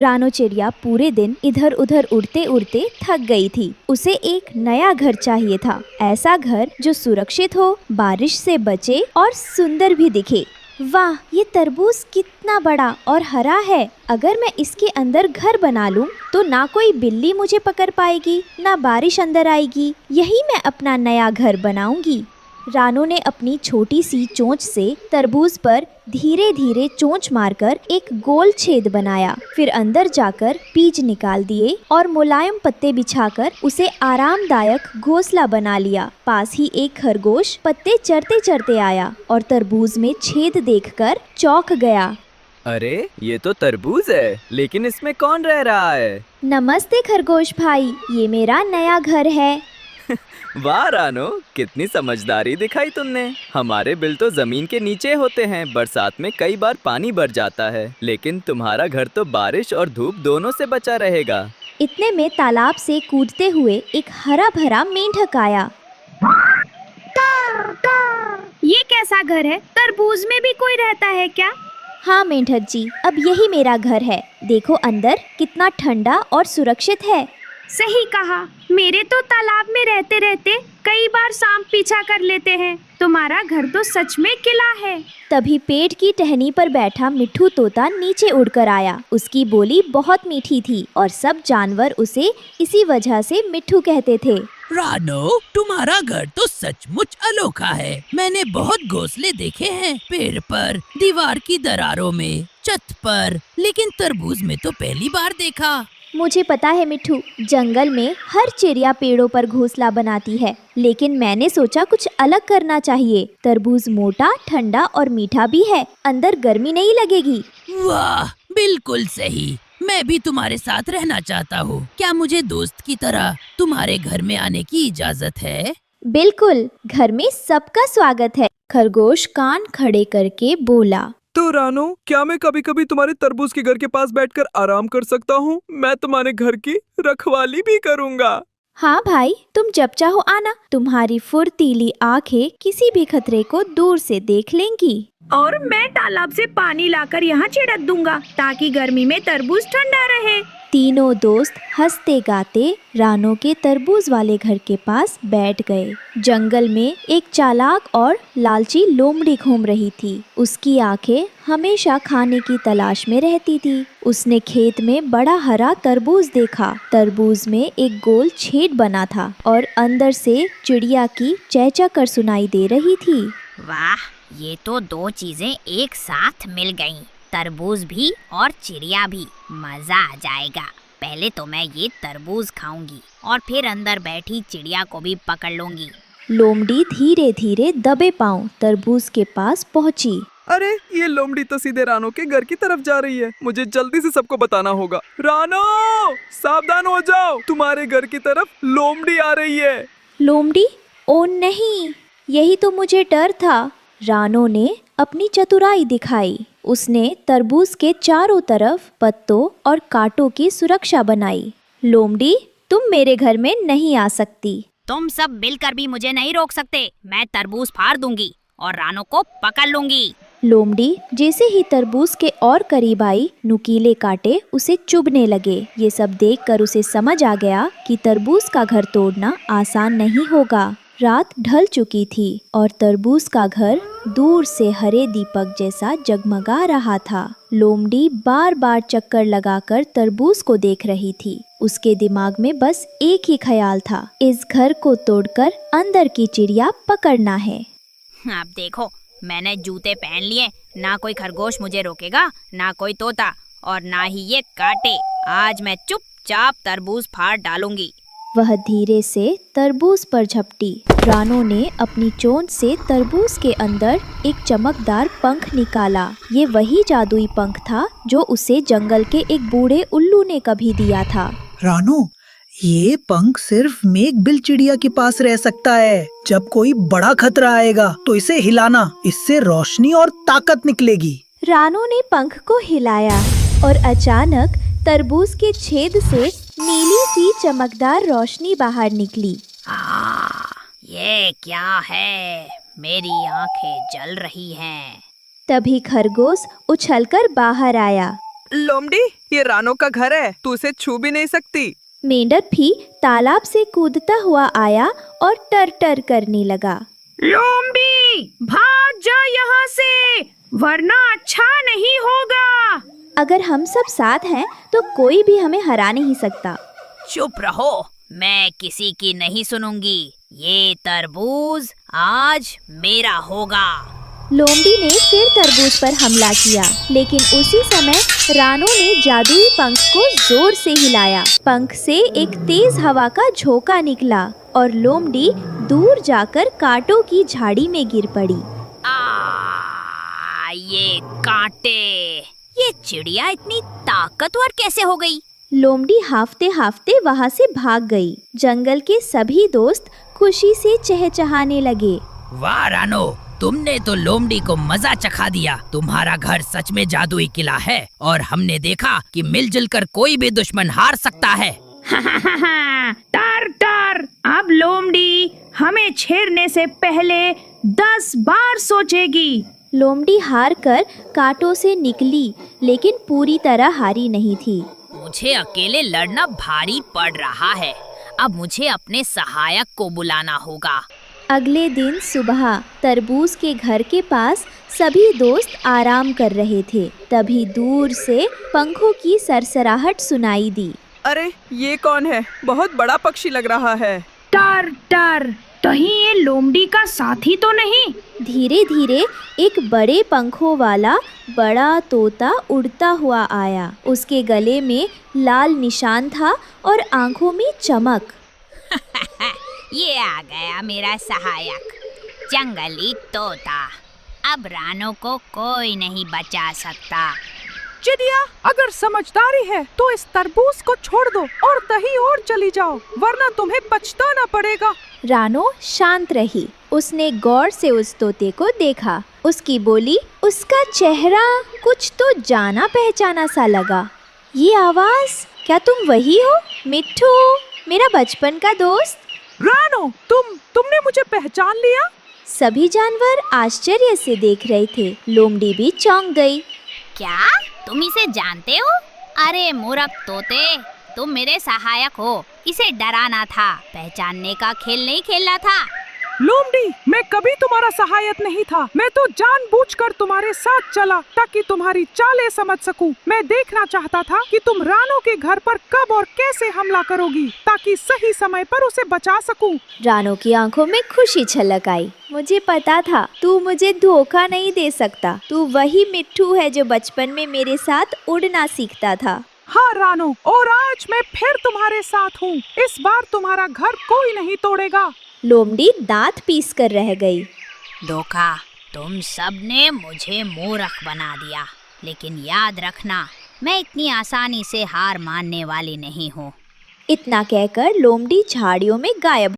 रानो चिड़िया पूरे दिन इधर उधर उड़ते उड़ते थक गई थी। उसे एक नया घर चाहिए था, ऐसा घर जो सुरक्षित हो, बारिश से बचे और सुंदर भी दिखे। वाह, ये तरबूज कितना बड़ा और हरा है। अगर मैं इसके अंदर घर बना लूं, तो ना कोई बिल्ली मुझे पकड़ पाएगी, ना बारिश अंदर आएगी। यही मैं अपना नया घर बनाऊंगी। रानो ने अपनी छोटी सी चोंच से तरबूज पर धीरे धीरे चोंच मारकर एक गोल छेद बनाया। फिर अंदर जाकर बीज निकाल दिए और मुलायम पत्ते बिछाकर उसे आरामदायक घोंसला बना लिया। पास ही एक खरगोश पत्ते चरते चरते आया और तरबूज में छेद देखकर चौंक गया। अरे, ये तो तरबूज है, लेकिन इसमें कौन रह रहा है? नमस्ते खरगोश भाई, ये मेरा नया घर है। वाह रानो, कितनी समझदारी दिखाई तुमने। हमारे बिल तो जमीन के नीचे होते हैं, बरसात में कई बार पानी भर जाता है, लेकिन तुम्हारा घर तो बारिश और धूप दोनों से बचा रहेगा। इतने में तालाब से कूदते हुए एक हरा भरा मेंढक आया। ये कैसा घर है? तरबूज में भी कोई रहता है क्या? हाँ मेंढक जी, अब यही मेरा घर है। देखो अंदर कितना ठंडा और सुरक्षित है। सही कहा, मेरे तो तालाब में रहते रहते कई बार सांप पीछा कर लेते हैं। तुम्हारा घर तो सच में किला है। तभी पेड़ की टहनी पर बैठा मिट्ठू तोता नीचे उड़कर आया। उसकी बोली बहुत मीठी थी और सब जानवर उसे इसी वजह से मिट्ठू कहते थे। रानो, तुम्हारा घर तो सचमुच अनोखा है। मैंने बहुत घोंसले देखे हैं, पेड़ पर, दीवार की दरारों में, छत पर, लेकिन तरबूज में तो पहली बार देखा। मुझे पता है मिट्ठू, जंगल में हर चिड़िया पेड़ों पर घोंसला बनाती है, लेकिन मैंने सोचा कुछ अलग करना चाहिए। तरबूज मोटा, ठंडा और मीठा भी है, अंदर गर्मी नहीं लगेगी। वाह, बिल्कुल सही। मैं भी तुम्हारे साथ रहना चाहता हूँ। क्या मुझे दोस्त की तरह तुम्हारे घर में आने की इजाजत है? बिल्कुल, घर में सबका स्वागत है। खरगोश कान खड़े करके बोला। तो रानो, क्या मैं कभी कभी तुम्हारे तरबूज के घर के पास बैठकर आराम कर सकता हूँ? मैं तुम्हारे घर की रखवाली भी करूँगा। हाँ भाई, तुम जब चाहो आना। तुम्हारी फुर्तीली आंखें किसी भी खतरे को दूर से देख लेंगी। और मैं तालाब से पानी लाकर यहाँ छिड़क दूंगा, ताकि गर्मी में तरबूज ठंडा रहे। तीनों दोस्त हंसते गाते रानो के तरबूज वाले घर के पास बैठ गए। जंगल में एक चालाक और लालची लोमड़ी घूम रही थी। उसकी आंखें हमेशा खाने की तलाश में रहती थी। उसने खेत में बड़ा हरा तरबूज देखा। तरबूज में एक गोल छेद बना था और अंदर से चिड़िया की चहचह सुनाई दे रही थी। वाह, ये तो दो चीजें एक साथ मिल गईं। तरबूज भी और चिड़िया भी। मजा आ जाएगा। पहले तो मैं ये तरबूज खाऊंगी और फिर अंदर बैठी चिड़िया को भी पकड़ लूंगी। लोमड़ी धीरे धीरे दबे पांव तरबूज के पास पहुंची। अरे, ये लोमड़ी तो सीधे रानो के घर की तरफ जा रही है। मुझे जल्दी से सबको बताना होगा। रानो, सावधान हो जाओ, तुम्हारे घर की तरफ लोमड़ी आ रही है। लोमड़ी? ओ नहीं, यही तो मुझे डर था। रानो ने अपनी चतुराई दिखाई। उसने तरबूज के चारों तरफ पत्तों और कांटों की सुरक्षा बनाई। लोमड़ी, तुम मेरे घर में नहीं आ सकती। तुम सब मिलकर भी मुझे नहीं रोक सकते। मैं तरबूज फाड़ दूंगी और रानो को पकड़ लूंगी। लोमड़ी जैसे ही तरबूज के और करीब आई, नुकीले कांटे उसे चुभने लगे। ये सब देखकर उसे समझ आ गया कि तरबूज का घर तोड़ना आसान नहीं होगा। रात ढल चुकी थी और तरबूज का घर दूर से हरे दीपक जैसा जगमगा रहा था। लोमड़ी बार बार चक्कर लगाकर तरबूज को देख रही थी। उसके दिमाग में बस एक ही ख्याल था, इस घर को तोड़कर अंदर की चिड़िया पकड़ना है। अब देखो, मैंने जूते पहन लिए। ना कोई खरगोश मुझे रोकेगा, ना कोई तोता, और ना ही ये कांटे। आज मैं चुपचाप तरबूज फाड़ डालूंगी। वह धीरे से तरबूज पर झपटी। रानो ने अपनी चोंच से तरबूज के अंदर एक चमकदार पंख निकाला। ये वही जादुई पंख था जो उसे जंगल के एक बूढ़े उल्लू ने कभी दिया था। रानो, ये पंख सिर्फ मेघबिल चिड़िया के पास रह सकता है। जब कोई बड़ा खतरा आएगा तो इसे हिलाना, इससे रोशनी और ताकत निकलेगी। रानो ने पंख को हिलाया और अचानक तरबूज के छेद से नीली सी चमकदार रोशनी बाहर निकली। ये क्या है? मेरी आंखें जल रही हैं। तभी खरगोश उछलकर बाहर आया। लोमड़ी, ये रानो का घर है, तू इसे छू भी नहीं सकती। मेंढक भी तालाब से कूदता हुआ आया और टर टर करने लगा। लोमड़ी, भाग जा यहाँ से, वरना अच्छा नहीं होगा। अगर हम सब साथ हैं तो कोई भी हमें हरा नहीं सकता। चुप रहो, मैं किसी की नहीं सुनूंगी। ये तरबूज आज मेरा होगा। लोमड़ी ने फिर तरबूज पर हमला किया, लेकिन उसी समय रानो ने जादुई पंख को जोर से हिलाया। पंख से एक तेज हवा का झोंका निकला और लोमड़ी दूर जाकर कांटों की झाड़ी में गिर पड़ी। ये कांटे, ये चिड़िया इतनी ताकतवर कैसे हो गई? लोमड़ी हाफते हाफते वहाँ से भाग गई। जंगल के सभी दोस्त खुशी से चहचहाने लगे। वाह रानो, तुमने तो लोमड़ी को मजा चखा दिया। तुम्हारा घर सच में जादुई किला है और हमने देखा कि मिलजुल कर कोई भी दुश्मन हार सकता है। टर टर, अब लोमड़ी हमें छेड़ने से पहले 10 बार सोचेगी। लोमड़ी हार कर कांटों से निकली, लेकिन पूरी तरह हारी नहीं थी। मुझे अकेले लड़ना भारी पड़ रहा है। अब मुझे अपने सहायक को बुलाना होगा। अगले दिन सुबह तरबूज के घर के पास सभी दोस्त आराम कर रहे थे। तभी दूर से पंखों की सरसराहट सुनाई दी। अरे ये कौन है? बहुत बड़ा पक्षी लग रहा है। टर टर, कहीं ये लोमड़ी का साथी तो नहीं? धीरे धीरे एक बड़े पंखों वाला बड़ा तोता उड़ता हुआ आया। उसके गले में लाल निशान था और आंखों में चमक। ये आ गया मेरा सहायक, जंगली तोता। अब रानो को कोई नहीं बचा सकता। चिड़िया, अगर समझदारी है तो इस तरबूज को छोड़ दो और कहीं और चली जाओ, वरना तुम्हें पछताना पड़ेगा। रानो शांत रही। उसने गौर से उस तोते को देखा। उसकी बोली उसका चेहरा कुछ तो जाना पहचाना सा लगा। ये आवाज, क्या तुम वही हो मिट्ठू, मेरा बचपन का दोस्त? रानो, तुमने मुझे पहचान लिया? सभी जानवर आश्चर्य से देख रहे थे। लोमड़ी भी चौंक गई। क्या तुम इसे जानते हो? अरे मूर्ख तोते, तुम मेरे सहायक हो। इसे डराना था, पहचानने का खेल नहीं खेलना था। लोमड़ी, मैं कभी तुम्हारा सहायक नहीं था। मैं तो जानबूझकर तुम्हारे साथ चला ताकि तुम्हारी चालें समझ सकूं। मैं देखना चाहता था कि तुम रानो के घर पर कब और कैसे हमला करोगी, ताकि सही समय पर उसे बचा सकूं। रानो की आंखों में खुशी छलक आई। मुझे पता था तू मुझे धोखा नहीं दे सकता। तू वही मिट्ठू है जो बचपन में मेरे साथ उड़ना सीखता था। हाँ रानो, और आज मैं फिर तुम्हारे साथ हूँ। इस बार तुम्हारा घर कोई नहीं तोड़ेगा। लोमड़ी दांत पीस कर रह गई। धोखा, तुम सब ने मुझे मूर्ख बना दिया, लेकिन याद रखना, मैं इतनी आसानी से हार मानने वाली नहीं हूँ। इतना कहकर लोमड़ी झाड़ियों में गायब